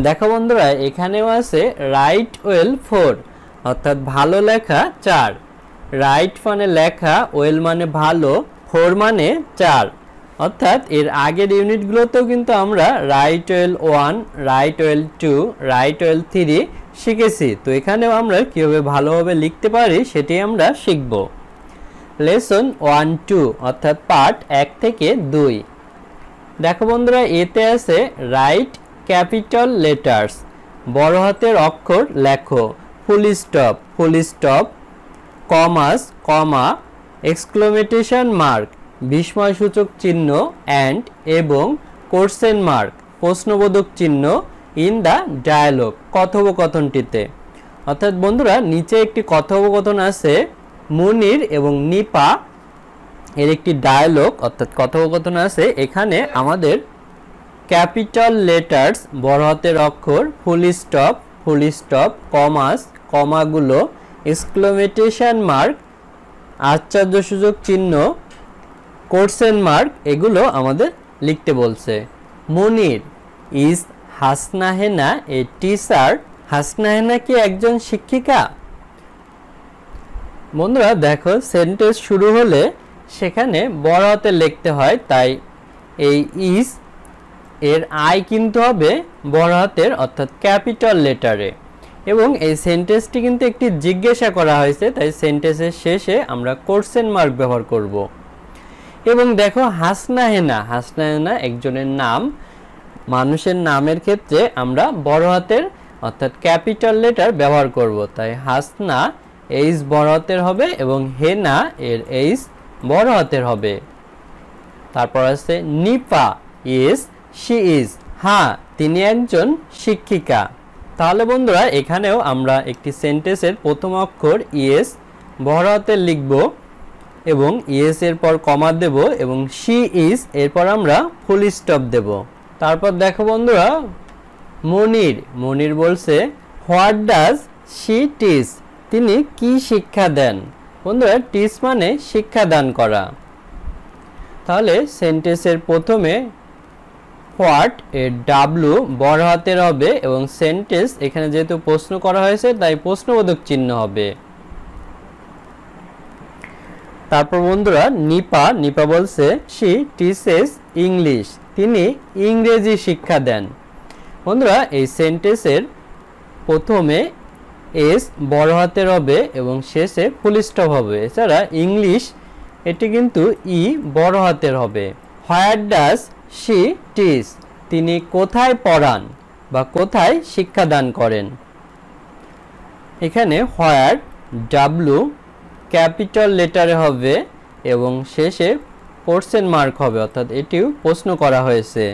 দেখো বন্ধুরা এখানেও আছে রাইট ওয়েল 4 অর্থাৎ ভালো লেখা 4। রাইট মানে লেখা, ওয়েল মানে ভালো, 4 মানে 4। অর্থাৎ এর আগের ইউনিটগুলোতেও কিন্তু আমরা right well 1, right well 2, right well 3 শিখেছি। তো এখানেও আমরা কিভাবে ভালোভাবে লিখতে পারি সেটি আমরা শিখব। লেসন 1, 2 অর্থাৎ পার্ট 1 থেকে 2। দেখো বন্ধুরা এতে আছে রাইট ক্যাপিটাল লেটার্স, বড় হাতের অক্ষর লেখো, ফুল স্টপ, কমাস, কমা, এক্সক্লেমেশন মার্ক, বিস্ময়সূচক চিহ্ন, অ্যান্ড এবং কোশ্চেন মার্ক, প্রশ্নবোধক চিহ্ন, ইন দ্য ডায়ালগ, কথোপকথনটিতে। অর্থাৎ বন্ধুরা নিচে একটি কথোপকথন আছে মুনির এবং নিপা এর একটি ডায়ালগ অর্থাৎ কথোপকথন আছে। এখানে আমাদের ক্যাপিটাল লেটার্স বড় হাতের অক্ষর, ফুল স্টপ, কমাস, কমাগুলো, এক্সক্লেমেশন মার্ক আশ্চর্যসূচক চিহ্ন, কোশ্চেন মার্ক এগুলো আমাদের লিখতে বলছে। Munir is Hasna Hena a teacher, Hasna Hena কি একজন শিক্ষিকা? বন্ধুরা দেখো সেন্টেন্স শুরু হলে সেখানে বড় হাতে লিখতে হয়, তাই এই ইজ এর আই কিন্তু হবে বড় হাতের অর্থাৎ ক্যাপিটাল লেটারে। এবং এই সেন্টেন্সটি কিন্তু একটি জিজ্ঞাসা করা হয়েছে, তাই সেন্টেন্সের শেষে আমরা কোশ্চেন মার্ক ব্যবহার করব। এবং দেখো হাসনা হেনা একজনের নাম, মানুষের নামের ক্ষেত্রে আমরা বড় হাতের অর্থাৎ ক্যাপিটাল লেটার ব্যবহার করব। তাই হাসনা এইচ বড় হাতের হবে এবং হেনা এর এইচ বড় হাতের হবে। তারপর আছে নিপা ইজ শি ইজ, হ্যাঁ তিনি একজন শিক্ষিকা। তাহলে বন্ধুরা এখানেও আমরা একটি সেন্টেন্সের প্রথম অক্ষর ইএস বড় হাতের লিখব এবং ইএস এর পর কমা দেব এবং শি ইজ এরপর আমরা ফুল স্টপ দেব। তারপর দেখো বন্ধুরা মনির বলছে হোয়াট ডাজ শি টিচ, তিনি কি শিক্ষা দেন? বন্ধুরা টিচ মানে শিক্ষা দান করা। তাহলে সেন্টেন্সের প্রথমে হোয়াট এর ডাব্লু বড় হাতের হবে এবং সেন্টেন্স এখানে যেহেতু প্রশ্ন করা হয়েছে তাই প্রশ্নবোধক চিহ্ন হবে। তারপর বন্ধুরা নিপা বলছে শি টিচেস ইংলিশ, তিনি ইংরেজি শিক্ষা দেন। বন্ধুরা এই সেন্টেন্সের প্রথমে এস বড় হাতের হবে এবং শেষে ফুল স্টপ হবে। এছাড়া ইংলিশ এটি কিন্তু ই বড় হাতের হবে। হোয়ার ডাজ শি টিচ, তিনি কোথায় পড়ান বা কোথায় শিক্ষাদান করেন? এখানে হোয়ার ডাব্লু ক্যাপিটাল লেটারে হবে এবং শেষে কোশ্চেন মার্ক হবে, অর্থাৎ এটিও প্রশ্ন করা হয়েছে।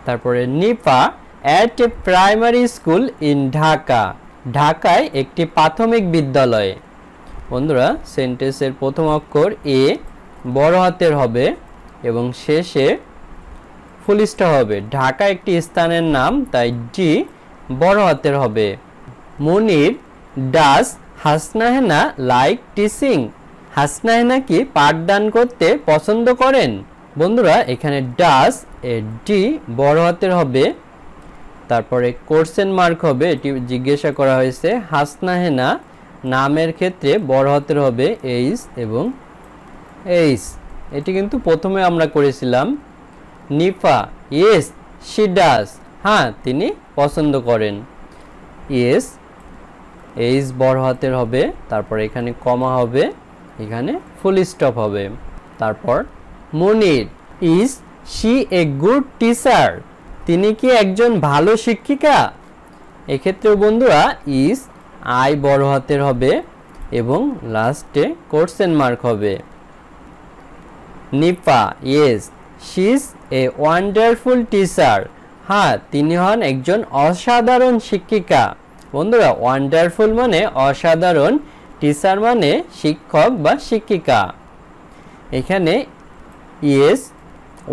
তারপরে Nipa at a primary school in Dhaka, ঢাকায় একটি প্রাথমিক বিদ্যালয়ে। বন্ধুরা সেন্টেন্সের প্রথম অক্ষর এ বড় হাতের হবে এবং শেষে ফুল স্টপ হবে। ঢাকা একটি স্থানের নাম, তাই ডি বড় হাতের হবে। Munir does Hasna Hena like teaching, Hasna Hena কি পাঠদান করতে পছন্দ করেন? বন্ধুরা এখানে ডাজ এর ডি বড় হাতের হবে, তারপরে কোশ্চেন মার্ক হবে, এটি জিজ্ঞাসা করা হয়েছে। হাসনা হেনা নামের ক্ষেত্রে বড় হাতের হবে এইচ এবং এইচ, এটি কিন্তু প্রথমে আমরা করেছিলাম। নিপা ইয়েস শি ডাজ, হ্যাঁ তিনি পছন্দ করেন। ইয়েস এইচ বড় হাতের হবে, তারপর এখানে কমা হবে, এখানে ফুল স্টপ হবে। তারপর Munir is she a good teacher, তিনি কি একজন ভালো শিক্ষিকা? এক্ষেত্রে বন্ধুরা ইজ আই বড় হাতের হবে এবং লাস্টে কোশ্চেন মার্ক হবে। Nipa yes she is a wonderful teacher, হ্যাঁ তিনি হন একজন অসাধারণ শিক্ষিকা। বন্ধুরা ওয়ান্ডারফুল মানে অসাধারণ, টিচার মানে শিক্ষক বা শিক্ষিকা। এখানে ইয়েস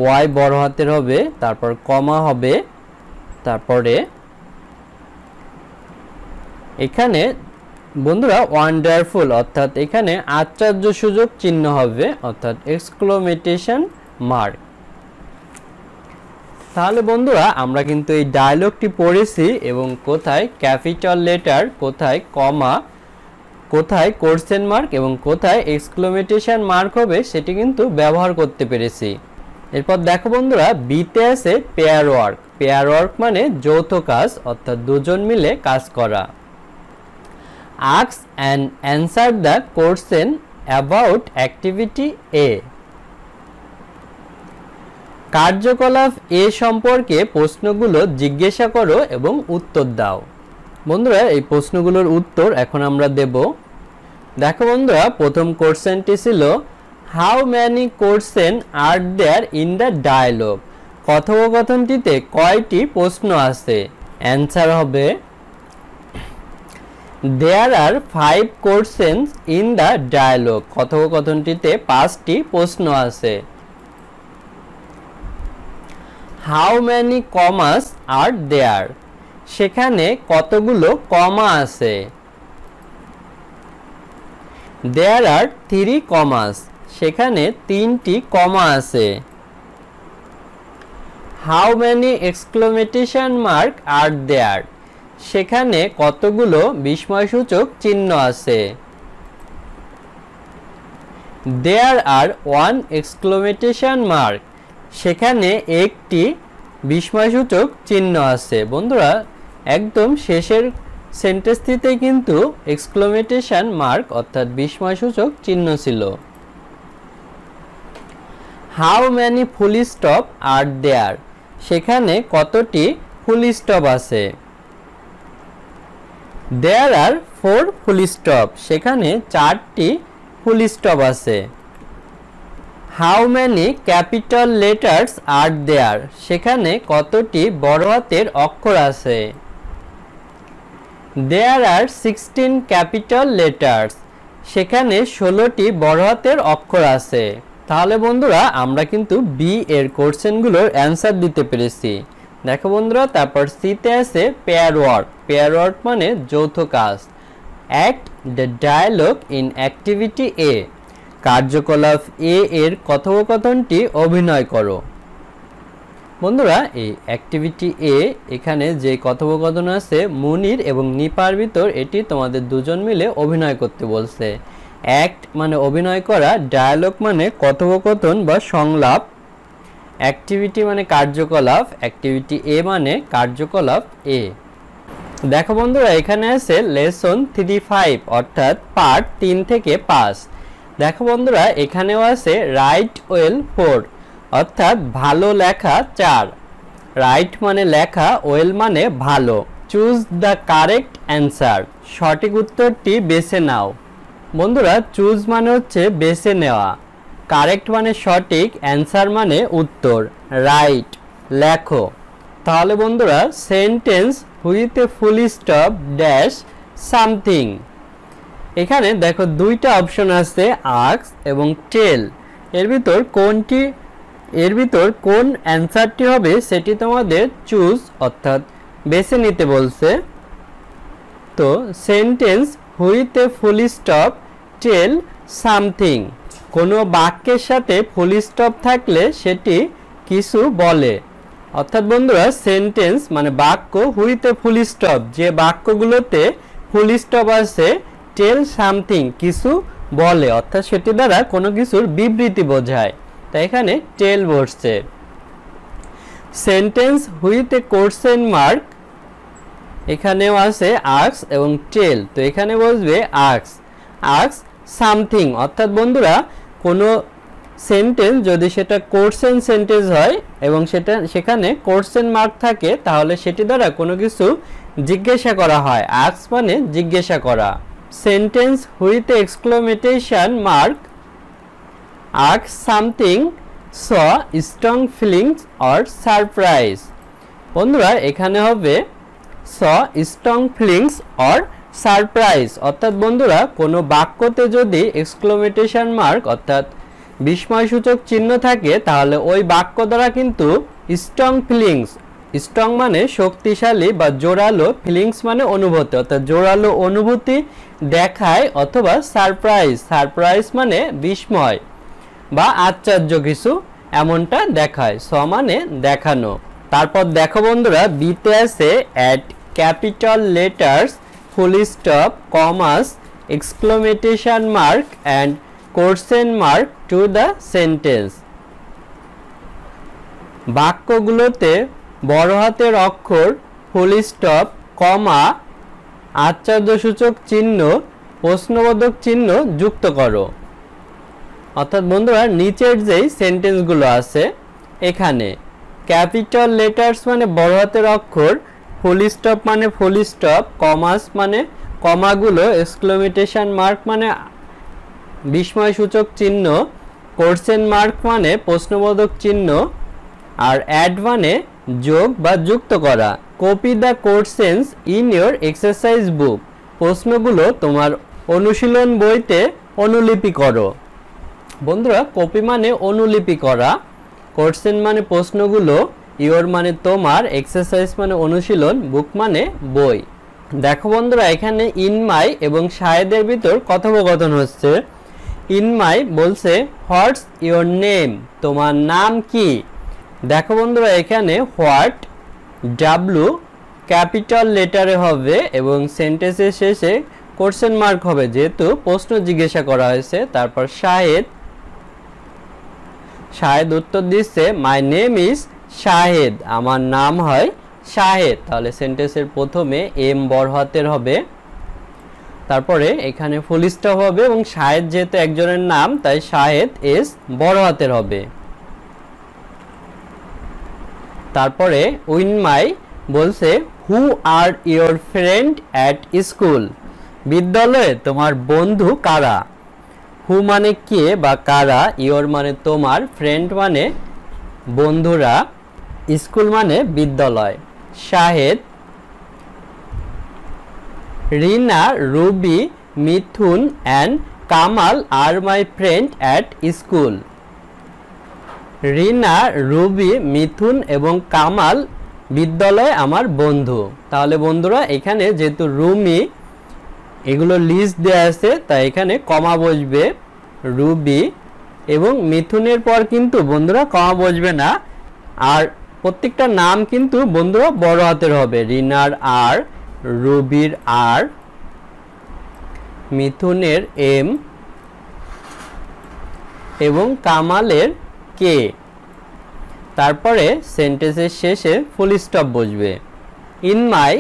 ওয়াই বড় হাতের হবে, তারপর কমা হবে, তারপরে এখানে বন্ধুরা ওয়ান্ডারফুল অর্থাৎ এখানে আশ্চর্যসূচক চিহ্ন হবে অর্থাৎ এক্সক্লেমেশন মার্ক। তাহলে বন্ধুরা আমরা কিন্তু এই ডায়লগটি পড়েছি এবং কোথায় ক্যাপিটাল লেটার, কোথায় কমা, কোথায় কোশ্চেন মার্ক এবং কোথায় এক্সক্লেমেশন মার্ক হবে সেটি কিন্তু ব্যবহার করতে পেরেছি। এরপর দেখো বন্ধুরা বিতে আছে পেয়ার ওয়ার্ক। পেয়ার ওয়ার্ক মানে যৌথ কাজ, অর্থাৎ দুজন মিলে কাজ করা। Ask and answer the question about activity A. কার্যকলাপ এ সম্পর্কে প্রশ্নগুলো জিজ্ঞাসা করো এবং উত্তর দাও। বন্ধুরা এই প্রশ্নগুলোর উত্তর এখন আমরা দেব। দেখো বন্ধুরা প্রথম কোশ্চেনটি ছিল how many question are there in the dialogue. কথোপকথনটিতে কয়টি প্রশ্ন আছে? অ্যান্সার হবে there are 5 questions in the dialogue. কথোপকথনটিতে 5টি প্রশ্ন আছে। হাউ ম্যানি কমাস আর দেয়ার, সেখানে কতগুলো কমা আছে? দেয়ার আর 3 কমাস, সেখানে 3টি কমা আছে। হাউ ম্যানি এক্সক্লেমেশন মার্ক আর দেয়ার, সেখানে কতগুলো বিস্ময়সূচক চিহ্ন আছে? দেয়ার আর 1 এক্সক্লেমেশন মার্ক, সেখানে একটি বিস্ময়সূচক চিহ্ন আছে। বন্ধুরা একদম শেষের সেন্টেন্সটিতে কিন্তু এক্সক্লেমেশন মার্ক অর্থাৎ বিস্ময়সূচক চিহ্ন ছিল। হাউ ম্যানি ফুল স্টপ আর দেয়ার, সেখানে কতটি ফুল স্টপ আছে? দেয়ার আর 4 ফুল স্টপ, সেখানে 4টি ফুল স্টপ আছে। হাউ ম্যানি ক্যাপিটাল লেটার্স আর দেয়ার, সেখানে কতটি বড় হাতের অক্ষর আছে? দেয়ার আর 16 ক্যাপিটাল লেটার্স, সেখানে 16টি বড় হাতের অক্ষর আছে। তাহলে বন্ধুরা আমরা কিন্তু বি এর কোশ্চেনগুলোর অ্যান্সার দিতে পেরেছি। দেখো বন্ধুরা তারপর সিতে আছে পেয়ার ওয়ার্ক। পেয়ার ওয়ার্ক মানে যৌথ কাজ। Act the dialogue in activity A, কার্যকলাপ এ এর কথোপকথনটি অভিনয় করো। বন্ধুরা এই অ্যাক্টিভিটি এ এখানে যে কথোপকথন আছে মুনির এবং নিপার ভিতর, এটি তোমাদের দুজন মিলে অভিনয় করতে বলছে। অ্যাক্ট মানে অভিনয় করা, ডায়ালগ মানে কথোপকথন বা সংলাপ, অ্যাক্টিভিটি মানে কার্যকলাপ, অ্যাক্টিভিটি এ মানে কার্যকলাপ এ। দেখো বন্ধুরা এখানে আছে লেসন 3-5 অর্থাৎ পার্ট 3 থেকে 5। দেখো বন্ধুরা এখানেও আছে রাইট ওয়েল 4 অর্থাৎ ভালো লেখা 4। রাইট মানে লেখা, ওয়েল মানে ভালো। চুজ দ্য কারেক্ট অ্যান্সার, সঠিক উত্তরটি বেছে নাও। বন্ধুরা চুজ মানে হচ্ছে বেছে নেওয়া, কারেক্ট মানে সঠিক, অ্যান্সার মানে উত্তর, রাইট লেখো। তাহলে বন্ধুরা sentence with a full stop dash something, এখানে দেখো দুইটা অপশন আছে আস্ক এবং টেল। এর ভিতর কোন অ্যান্সারটি হবে সেটি তোমাদের চুজ অর্থাৎ বেছে নিতে বলছে। তো sentence with a full stop tell something, কোনো বাক্যের সাথে ফুল স্টপ থাকলে সেটি কিছু বলে। অর্থাৎ বন্ধুরা সেন্টেন্স মানে বাক্য উইথ এ ফুল স্টপ, যে বাক্যগুলোতে ফুল স্টপ আছে, টেল সামথিং কিছু বলে, অর্থাৎ সেটি দ্বারা কোনো কিছুর বিবৃতি বোঝায়, তাই এখানে টেল বসছে। Sentence with A question mark, এখানেও আছে আস্ক এবং টেল, তো এখানে বসবে আস্ক সামথিং। অর্থাৎ বন্ধুরা কোনো সেন্টেন্স যদি সেটা কোশ্চেন সেন্টেন্স হয় এবং সেখানে কোশ্চেন মার্ক থাকে, তাহলে সেটি দ্বারা কোনো কিছু জিজ্ঞাসা করা হয়। আস্ক মানে জিজ্ঞাসা করা। Sentence with exclamation mark, ask something saw strong feelings or surprise. বন্ধুরা এখানে হবে স স্ট্রং ফিলিংস অর সারপ্রাইজ। অর্থাৎ বন্ধুরা কোনো বাক্যতে যদি এক্সক্লেমেশন মার্ক অর্থাৎ বিস্ময়সূচক চিহ্ন থাকে, তাহলে ওই বাক্য দ্বারা কিন্তু স্ট্রং ফিলিংস, স্ট্রং মানে শক্তিশালী বা জোরালো, ফিলিংস মানে অনুভূতি, অর্থাৎ জোরালো অনুভূতি দেখায়, অথবা সারপ্রাইজ মানে বিস্ময় বা আশ্চর্য কিছু এমনটা দেখায়। স মানে দেখানো। তারপর দেখো বন্ধুরা বিতে আছে add capital letters full stop commas exclamation mark and question mark to the sentence. বাক্যগুলোতে বড় হাতের অক্ষর ফুল স্টপ কমা আশ্চর্যসূচক চিহ্ন প্রশ্নবোধক চিহ্ন যুক্ত করো। অর্থাৎ বন্ধুরা নিচের যেই সেন্টেন্সগুলো আছে এখানে ক্যাপিটাল লেটার্স মানে বড় হাতের অক্ষর, ফুল স্টপ মানে ফুল স্টপ, কমাস মানে কমাগুলো, এক্সক্লেমেশন মার্ক মানে বিস্ময়সূচক চিহ্ন, কোশ্চেন মার্ক মানে প্রশ্নবোধক চিহ্ন, আর অ্যাড মানে যোগ বা যুক্ত করা। Copy the questions in your exercise বুক, প্রশ্নগুলো তোমার অনুশীলন বইতে অনুলিপি করো। বন্ধুরা কপি মানে অনুলিপি করা, কোশ্চেন মানে প্রশ্নগুলো, ইয়োর মানে তোমার, এক্সারসাইজ মানে অনুশীলন, বুক মানে বই। দেখো বন্ধুরা এখানে ইন মাই এবং শাহেদের ভিতর কথোপকথন হচ্ছে। ইন মাই বলছে হোয়াটস ইয়োর নেম, তোমার নাম কি। দেখো বন্ধুরা এখানে হোয়াট ডাব্লু ক্যাপিটাল লেটারে হবে এবং সেন্টেন্সের শেষে কোশ্চেন মার্ক হবে যেহেতু প্রশ্ন জিজ্ঞাসা করা হয়েছে। তারপর শাহেদ উত্তর দিচ্ছে মাই নেম ইজ শাহেদ, আমার নাম হয় শাহেদ। তাহলে সেন্টেন্সের প্রথমে এম বড় হাতের হবে, তারপরে এখানে ফুল স্টপ হবে এবং শাহেদ যেহেতু একজনের নাম তাই শাহেদ এস বড় হাতের হবে। তারপরে উইন মাই বলছে হু আর ইয়োর ফ্রেন্ড অ্যাট স্কুল, বিদ্যালয়ে তোমার বন্ধু কারা। হু মানে কে বা কারা, ইয়োর মানে তোমার, ফ্রেন্ড মানে বন্ধুরা, স্কুল মানে বিদ্যালয়। Shahed Rina Ruby Mithun and Kamal are my friend at school. Rina Ruby Mithun এবং কামাল বিদ্যালয়ে আমার বন্ধু। তাহলে বন্ধুরা এখানে যেহেতু রুমি এগুলো লিস্ট দেওয়া আছে তাই এখানে কমা বসবে, রুবি এবং মিথুনের পর কিন্তু বন্ধুরা কমা বসবে না। আর প্রত্যেকটা নাম কিন্তু বন্ধুরা বড় হাতের হবে, রিনার আর, রুবির আর, মিথুনের এম এবং কামালের কে। তারপরে সেন্টেন্সের শেষে ফুল স্টপ বসবে। In my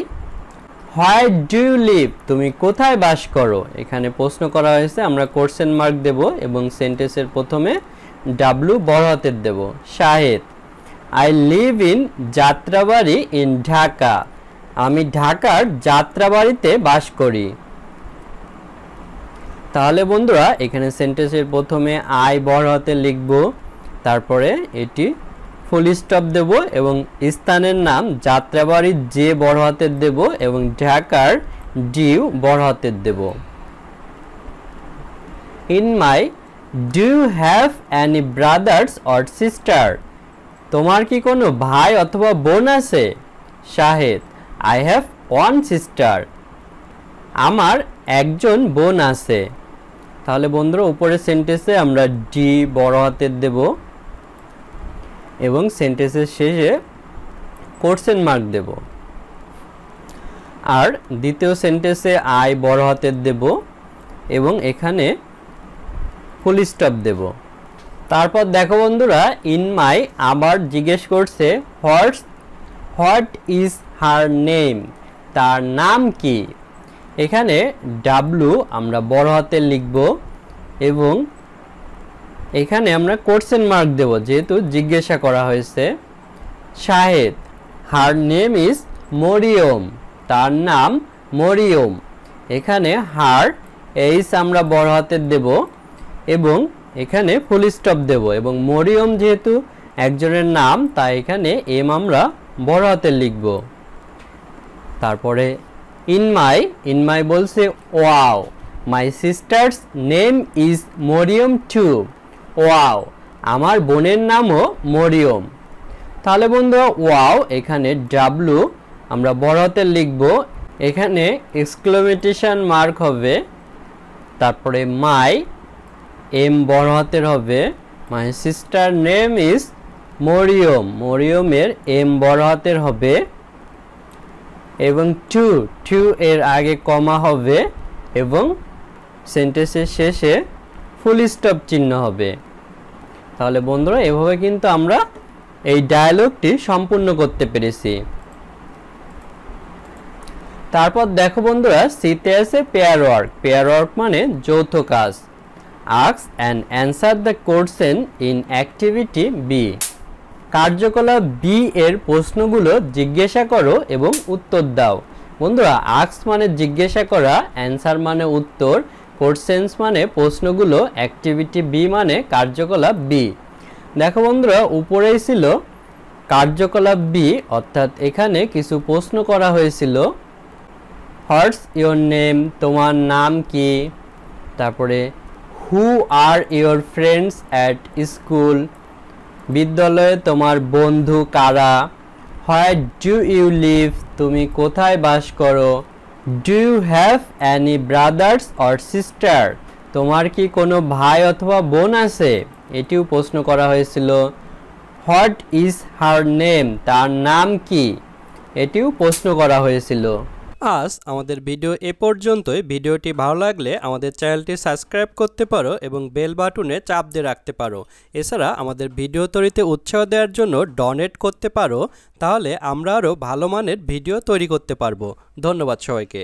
where do you live, তুমি কোথায় বাস করো। এখানে প্রশ্ন করা হয়েছে, আমরা কোশ্চেন মার্ক দেব এবং সেন্টেন্সের প্রথমে ডাব্লু বড় হাতের দেব। Shahed I live in Jatrabari in Dhaka, আমি ঢাকার যাত্রাবাড়িতে বাস করি। তাহলে বন্ধুরা এখানে সেন্টেন্সের প্রথমে আই বড় হাতে লিখব, তারপরে এটি ফুল স্টপ দেব এবং স্থানের নাম যাত্রাবাড়ির যে বড় হাতের দেব এবং ঢাকার ডিউ বড় হাতের দেব। In my do you have any brothers or sister, তোমার কি কোনো ভাই অথবা বোন আছে। Shahed I have one sister, আমার একজন বোন আছে। তাহলে বন্ধুরা উপরের সেন্টেন্সে আমরা ডি বড় হাতের দেব এবং সেন্টেন্সের শেষে কোশ্চেন মার্ক দেব। আর দ্বিতীয় সেন্টেন্সে আই বড় হাতের দেব এবং এখানে ফুল স্টপ দেব। তারপর দেখো বন্ধুরা ইন মাই আবার জিজ্ঞেস করছে হোয়াট ইজ হার নেম, তার নাম কি। এখানে ডাব্লু আমরা বড় হাতে লিখব এবং এখানে আমরা কোশ্চেন মার্ক দেব যেহেতু জিজ্ঞাসা করা হয়েছে। Shahed her name is Mariam, তার নাম মরিয়ম। এখানে হার এইস আমরা বড় হাতের দেব এবং এখানে ফুল স্টপ দেব এবং মরিয়ম যেহেতু একজনের নাম তাই এখানে এম আমরা বড় হাতের লিখব। তারপরে ইন মাই বলছে wow my sister's name is Mariam too, wow আমার বোনের নামও মরিয়ম। তাহলে বন্ধুরা ওয়াও এখানে ডাব্লু আমরা বড় হাতের লিখব, এখানে এক্সক্লেমেশন মার্ক হবে, তারপরে মাই এম বড় হাতের হবে, my sister name is Mariam, মরিয়মের এম বড় হাতের হবে এবং টু এর আগে কমা হবে এবং সেন্টেন্সের শেষে ফুল স্টপ চিহ্ন হবে। তাহলে বন্ধুরা এভাবে কিন্তু আমরা এই ডায়ালগটি সম্পূর্ণ করতে পেরেছি। তারপর দেখো বন্ধুরা সিতে আছে পেয়ার ওয়ার্ক। পেয়ার ওয়ার্ক মানে যৌথ কাজ। Ask and answer the question in activity B. কার্যকলাপ বি এর প্রশ্নগুলো জিজ্ঞাসা করো এবং উত্তর দাও। বন্ধুরা আস্ক মানে জিজ্ঞাসা করা, অ্যান্সার মানে উত্তর, কোশ্চেন্স মানে প্রশ্নগুলো, অ্যাক্টিভিটি বি মানে কার্যকলাপ বি। দেখো বন্ধুরা উপরেই ছিল কার্যকলাপ বি, অর্থাৎ এখানে কিছু প্রশ্ন করা হয়েছিল। হোয়াটস ইয়োর নেম, তোমার নাম কি? তারপরে হু আর ইয়োর ফ্রেন্ডস অ্যাট স্কুল, বিদ্যালয়ে তোমার বন্ধু কারা? হোয়ার ডু ইউ লিভ, তুমি কোথায় বাস করো? Do you have any brothers or sister, তোমার কি কোনো ভাই অথবা বোন আছে? এটিও প্রশ্ন করা হয়েছিল। হোয়াট ইজ হার নেম, তার নাম কি? এটিও প্রশ্ন করা হয়েছিল। আজ আমাদের ভিডিও এ পর্যন্তই। ভিডিওটি ভালো লাগলে আমাদের চ্যানেলটি সাবস্ক্রাইব করতে পারো এবং বেল বাটনে চাপ দিয়ে রাখতে পারো। এছাড়া আমাদের ভিডিও তৈরিতে উৎসাহ দেওয়ার জন্য ডোনেট করতে পারো, তাহলে আমরা আরও ভালো মানের ভিডিও তৈরি করতে পারবো। ধন্যবাদ সবাইকে।